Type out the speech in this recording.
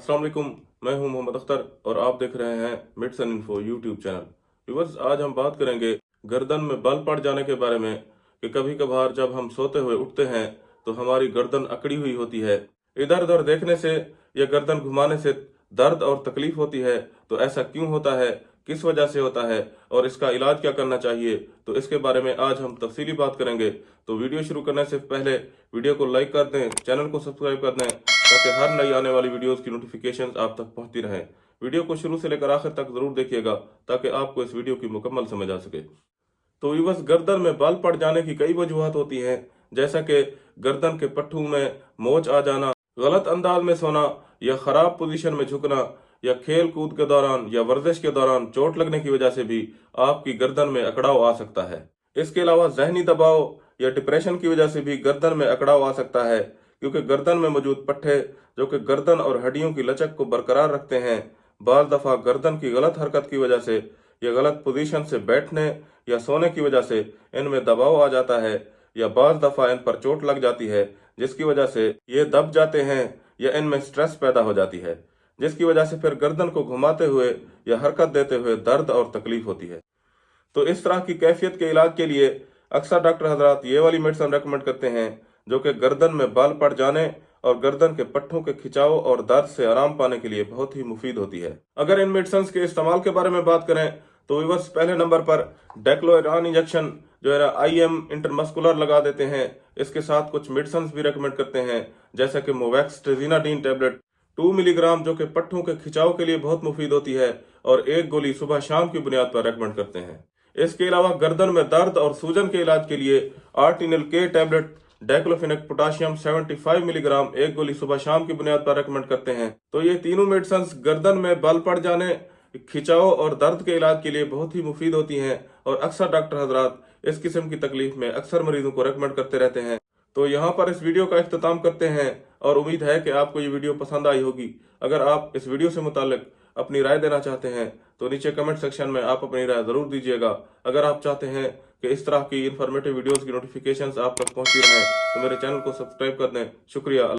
अस्सलाम वालेकुम, मैं हूं मोहम्मद अख्तर और आप देख रहे हैं Mits and info YouTube channel. Viewers, आज हम बात करेंगे गर्दन में बाल पड़ जाने के बारे में कि कभी कभार जब हम सोते हुए उठते हैं तो हमारी गर्दन अकड़ी हुई होती है। इधर उधर देखने से या गर्दन घुमाने से दर्द और तकलीफ होती है। तो ऐसा क्यों होता है, किस वजह से होता है और इसका इलाज क्या करना चाहिए, तो इसके बारे में आज हम तफसीली बात करेंगे। तो वीडियो शुरू करने से पहले वीडियो को लाइक कर दें, चैनल को सब्सक्राइब कर दें ताकि हर नई आने वाली वीडियोस की नोटिफिकेशंस आप तक पहुंचती रहें। वीडियो को शुरू से लेकर आखिर तक जरूर देखिएगा ताकि आपको इस वीडियो की मुकम्मल समझ आ सके। तो व्यूअर्स, गर्दन में बाल पड़ जाने की कई वजूहत होती हैं, जैसा कि गर्दन के पट्टू में मोच आ जाना, गलत अंदाज में सोना या खराब पोजीशन में झुकना, या खेल कूद के दौरान या वर्जिश के दौरान चोट लगने की वजह से भी आपकी गर्दन में अकड़ाव आ सकता है। इसके अलावा जहनी दबाव या डिप्रेशन की वजह से भी गर्दन में अकड़ाव आ सकता है, क्योंकि गर्दन में मौजूद पट्टे जो कि गर्दन और हड्डियों की लचक को बरकरार रखते हैं, बाज़ दफ़ा गर्दन की गलत हरकत की वजह से या गलत पोजीशन से बैठने या सोने की वजह से इनमें दबाव आ जाता है, या बाज़ दफ़ा इन पर चोट लग जाती है जिसकी वजह से ये दब जाते हैं या इनमें स्ट्रेस पैदा हो जाती है, जिसकी वजह से फिर गर्दन को घुमाते हुए या हरकत देते हुए दर्द और तकलीफ होती है। तो इस तरह की कैफियत के इलाज के लिए अक्सर डॉक्टर हजरात ये वाली मेडिसिन रेकमेंड करते हैं जो कि गर्दन में बाल पड़ जाने और गर्दन के पट्टों के खिंचाव और दर्द से आराम पाने के लिए बहुत ही मुफीद होती है। अगर इन मेडिसिन के इस्तेमाल के बारे में बात करें तो व्यूअर्स, पहले नंबर पर डेक्लोरान इंजेक्शन जो है IM इंटरमस्कुलर लगा देते हैं। इसके साथ कुछ मेडिसिन भी रेकमेंड करते हैं जैसा कि मोवैक्स ट्रेजिनाडीन टैबलेट 2 मिलीग्राम जो कि पट्टों के खिंचाव के लिए बहुत मुफीद होती है, और एक गोली सुबह शाम की बुनियाद पर रेकमेंड करते हैं। इसके अलावा गर्दन में दर्द और सूजन के इलाज के लिए आर्टिनिल के टैबलेट डाइक्लोफेनेक पोटाशियम 75 मिलीग्राम एक गोली सुबह शाम की बुनियाद पर रेकमेंड करते हैं। तो ये तीनों मेडिसिन गर्दन में बाल पड़ जाने, खिंचाव और दर्द के इलाज के लिए बहुत ही मुफीद होती हैं, और अक्सर डॉक्टर हजरात इस किस्म की तकलीफ में अक्सर मरीजों को रेकमेंड करते रहते हैं। तो यहाँ पर इस वीडियो का इख्तिताम करते हैं और उम्मीद है कि आपको ये वीडियो पसंद आई होगी। अगर आप इस वीडियो से मुतालिक अपनी राय देना चाहते हैं तो नीचे कमेंट सेक्शन में आप अपनी राय जरूर दीजिएगा। अगर आप चाहते हैं कि इस तरह की इंफॉर्मेटिव वीडियोस की नोटिफिकेशंस आप तक पहुंचती रहें तो मेरे चैनल को सब्सक्राइब कर दें। शुक्रिया।